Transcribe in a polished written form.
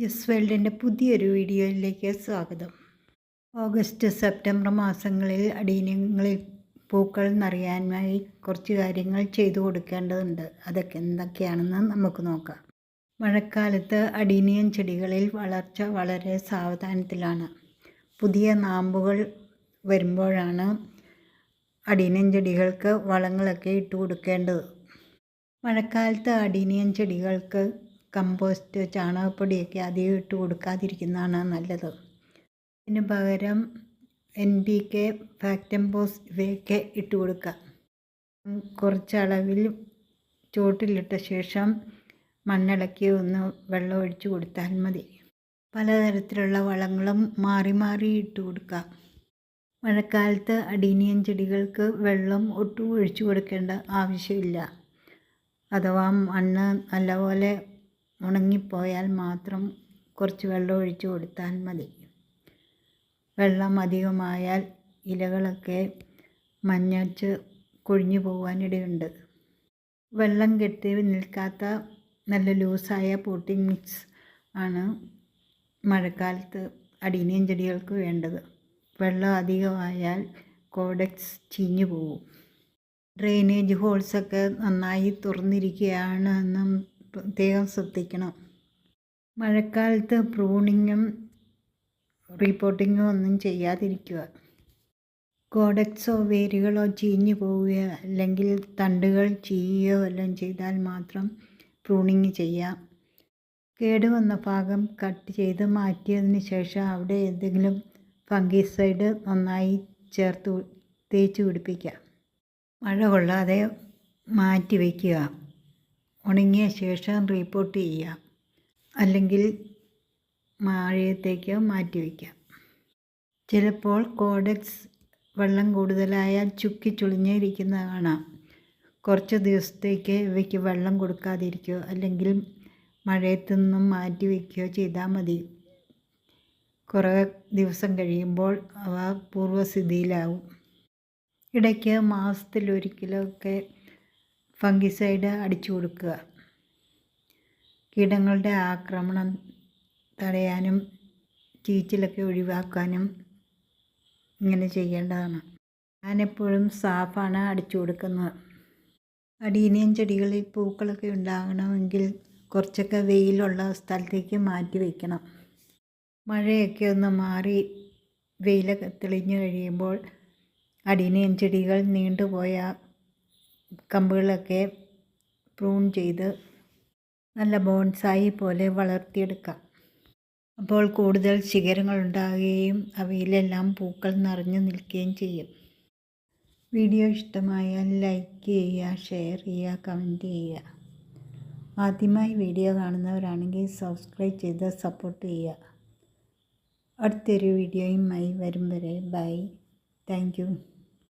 Yes വേൾഡിൻ്റെ പുതിയൊരു വീഡിയോയിലേക്ക് സ്വാഗതം. ഓഗസ്റ്റ് സെപ്റ്റംബർ മാസങ്ങളിൽ അടീനിയങ്ങളിൽ പൂക്കൾ നിറയാനായി കുറച്ച് കാര്യങ്ങൾ ചെയ്തു കൊടുക്കേണ്ടതുണ്ട്. അതൊക്കെ എന്തൊക്കെയാണെന്ന് നമുക്ക് നോക്കാം. മഴക്കാലത്ത് അടീനിയം ചെടികളിൽ വളർച്ച വളരെ സാവധാനത്തിലാണ്. പുതിയ നാമ്പുകൾ വരുമ്പോഴാണ് അടീനിയം ചെടികൾക്ക് വളങ്ങളൊക്കെ ഇട്ട് കൊടുക്കേണ്ടത്. മഴക്കാലത്ത് അടീനിയം ചെടികൾക്ക് കമ്പോസ്റ്റ്, ചാണകപ്പൊടിയൊക്കെ അധികം ഇട്ട് കൊടുക്കാതിരിക്കുന്നതാണ് നല്ലത്. ഇതിന് പകരം NPK, ഫാക്ടംഫോസ് ഇവയൊക്കെ ഇട്ട് കൊടുക്കുക. കുറച്ചളവിൽ ചുവട്ടിലിട്ട ശേഷം മണ്ണിളക്കി ഒന്ന് വെള്ളം ഒഴിച്ചു കൊടുത്താൽ മതി. പലതരത്തിലുള്ള വളങ്ങളും മാറി മാറി ഇട്ട് കൊടുക്കുക. മഴക്കാലത്ത് അടീനിയം ചെടികൾക്ക് വെള്ളം ഒട്ടും ഒഴിച്ചു കൊടുക്കേണ്ട ആവശ്യമില്ല. അഥവാ മണ്ണ് നല്ലപോലെ ഉണങ്ങിപ്പോയാൽ മാത്രം കുറച്ച് വെള്ളം ഒഴിച്ചു കൊടുത്താൽ മതി. വെള്ളം അധികമായാൽ ഇലകളൊക്കെ മഞ്ഞച്ച് കൊഴിഞ്ഞു പോകാനിടയുണ്ട്. വെള്ളം കെട്ടി നിൽക്കാത്ത നല്ല ലൂസായ പോട്ടിംഗ് മിക്സ് ആണ് മഴക്കാലത്ത് അടീനിയം ചെടികൾക്ക് വേണ്ടത്. വെള്ളം അധികമായാൽ കോഡെക്സ് ചീഞ്ഞു പോകും. ഡ്രെയിനേജ് ഹോൾസൊക്കെ നന്നായി തുറന്നിരിക്കുകയാണ് എന്നും പ്രത്യേകം ശ്രദ്ധിക്കണം. മഴക്കാലത്ത് പ്രൂണിങ്ങും റീപോട്ടിങ്ങും ഒന്നും ചെയ്യാതിരിക്കുക. കോഡെക്സോ വേരുകളോ ചീഞ്ഞു പോവുകയോ അല്ലെങ്കിൽ തണ്ടുകൾ ചീയുകയോ എല്ലാം ചെയ്താൽ മാത്രം പ്രൂണിങ് ചെയ്യാം. കേടുവന്ന ഭാഗം കട്ട് ചെയ്ത് മാറ്റിയതിന് ശേഷം അവിടെ എന്തെങ്കിലും ഫംഗിസൈഡ് നന്നായി ചേർത്ത് തേച്ച് പിടിപ്പിക്കുക. മഴ കൊള്ളാതെ മാറ്റി വയ്ക്കുക. ഉണങ്ങിയ ശേഷം റീപോട്ട് ചെയ്യുക, അല്ലെങ്കിൽ മഴയത്തേക്ക് മാറ്റി വയ്ക്കുക. ചിലപ്പോൾ കോഡെക്സ് വെള്ളം കൂടുതലായാൽ ചുക്കി ചുളിഞ്ഞിരിക്കുന്നത് കാണാം. കുറച്ച് ദിവസത്തേക്ക് ഇവയ്ക്ക് വെള്ളം കൊടുക്കാതിരിക്കുകയോ അല്ലെങ്കിൽ മഴയത്തു നിന്നും മാറ്റി വയ്ക്കുകയോ ചെയ്താൽ മതി. കുറേ ദിവസം കഴിയുമ്പോൾ അവ പൂർവ്വസ്ഥിതിയിലാവും. ഇടയ്ക്ക് മാസത്തിലൊരിക്കലൊക്കെ ഫംഗിസൈഡ് അടിച്ചു കൊടുക്കുക. കീടങ്ങളുടെ ആക്രമണം തടയാനും ചീച്ചിലൊക്കെ ഒഴിവാക്കാനും ഇങ്ങനെ ചെയ്യേണ്ടതാണ്. ഞാനെപ്പോഴും സാഫാണ് അടിച്ചു കൊടുക്കുന്നത്. അടീനിയം ചെടികളിൽ പൂക്കളൊക്കെ ഉണ്ടാകണമെങ്കിൽ കുറച്ചൊക്കെ വെയിലുള്ള സ്ഥലത്തേക്ക് മാറ്റി വയ്ക്കണം. മഴയൊക്കെ ഒന്ന് മാറി വെയിലൊക്കെ തെളിഞ്ഞു കഴിയുമ്പോൾ അടീനിയം ചെടികൾ നീണ്ടുപോയ കമ്പുകളൊക്കെ പ്രൂൺ ചെയ്ത് നല്ല ബോൺസായി പോലെ വളർത്തിയെടുക്കാം. അപ്പോൾ കൂടുതൽ ശിഖരങ്ങൾ ഉണ്ടാകുകയും അവയിലെല്ലാം പൂക്കൾ നിറഞ്ഞു നിൽക്കുകയും ചെയ്യും. വീഡിയോ ഇഷ്ടമായാൽ ലൈക്ക് ചെയ്യുക, ഷെയർ ചെയ്യുക, കമൻറ്റ് ചെയ്യുക. ആദ്യമായി വീഡിയോ കാണുന്നവരാണെങ്കിൽ സബ്സ്ക്രൈബ് ചെയ്ത് സപ്പോർട്ട് ചെയ്യുക. അടുത്തൊരു വീഡിയോയുമായി വരും വരെ ബൈ. Thank you.